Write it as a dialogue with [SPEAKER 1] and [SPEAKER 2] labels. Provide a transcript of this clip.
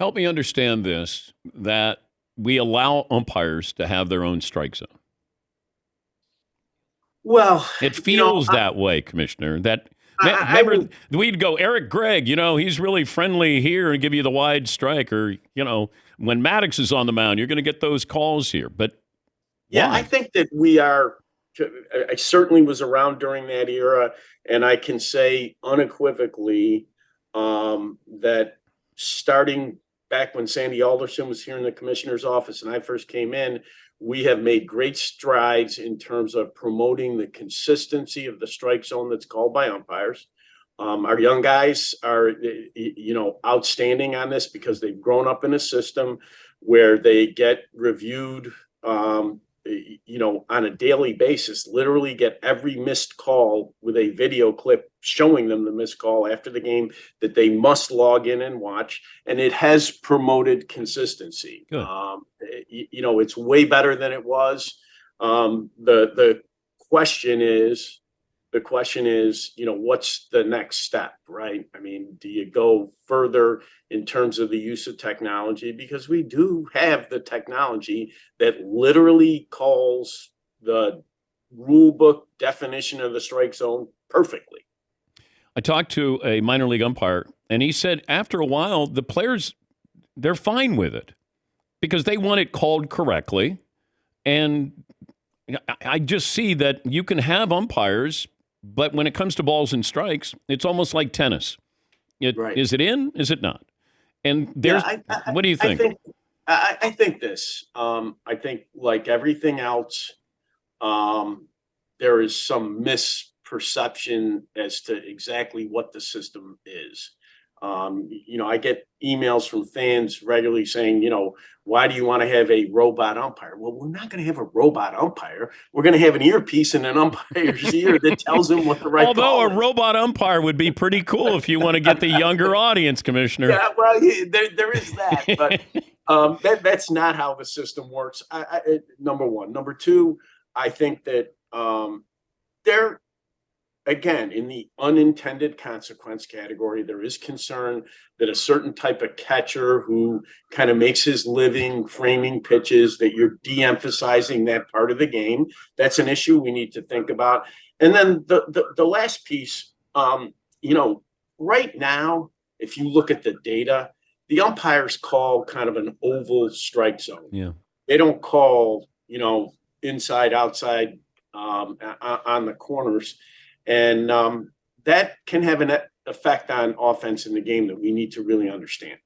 [SPEAKER 1] Help me understand this, that we allow umpires to have their own strike zone.
[SPEAKER 2] Well,
[SPEAKER 1] It
[SPEAKER 2] you know,
[SPEAKER 1] feels that way, Commissioner.
[SPEAKER 2] I
[SPEAKER 1] Remember,
[SPEAKER 2] would,
[SPEAKER 1] we'd go, Eric Gregg, he's really friendly here and give you the wide strike. Or, when Maddox is on the mound, you're going to get those calls here. But
[SPEAKER 2] yeah, I
[SPEAKER 1] why?
[SPEAKER 2] think that we are. I certainly was around during that era, and I can say unequivocally that starting back when Sandy Alderson was here in the commissioner's office and I first came in, we have made great strides in terms of promoting the consistency of the strike zone that's called by umpires. Our young guys are, outstanding on this because they've grown up in a system where they get reviewed, on a daily basis, literally get every missed call with a video clip showing them the missed call after the game that they must log in and watch. And it has promoted consistency.
[SPEAKER 1] Good.
[SPEAKER 2] It's way better than it was. The question is, what's the next step, right? I mean, do you go further in terms of the use of technology? Because we do have the technology that literally calls the rule book definition of the strike zone perfectly.
[SPEAKER 1] I talked to a minor league umpire, and he said after a while, the players, they're fine with it because they want it called correctly. And I just see that you can have umpires, but when it comes to balls and strikes, it's almost like tennis.
[SPEAKER 2] Right.
[SPEAKER 1] Is it in? Is it not? And there's, what do you think?
[SPEAKER 2] I think this. I think like everything else, there is some misperception as to exactly what the system is. I get emails from fans regularly saying, why do you want to have a robot umpire? Well, we're not going to have a robot umpire. We're going to have an earpiece in an umpire's ear that tells him what the right
[SPEAKER 1] Although
[SPEAKER 2] call
[SPEAKER 1] a
[SPEAKER 2] is.
[SPEAKER 1] robot umpire would be pretty cool if you want to get the younger audience, Commissioner.
[SPEAKER 2] Yeah, well, there is that, but that's not how the system works. Number one. Number two, I think that there, again, in the unintended consequence category, there is concern that a certain type of catcher who kind of makes his living framing pitches, that you're de-emphasizing that part of the game. That's an issue we need to think about. And then the last piece, right now, if you look at the data, the umpires call kind of an oval strike zone.
[SPEAKER 1] Yeah.
[SPEAKER 2] They don't call, inside, outside, on the corners. And that can have an effect on offense in the game that we need to really understand.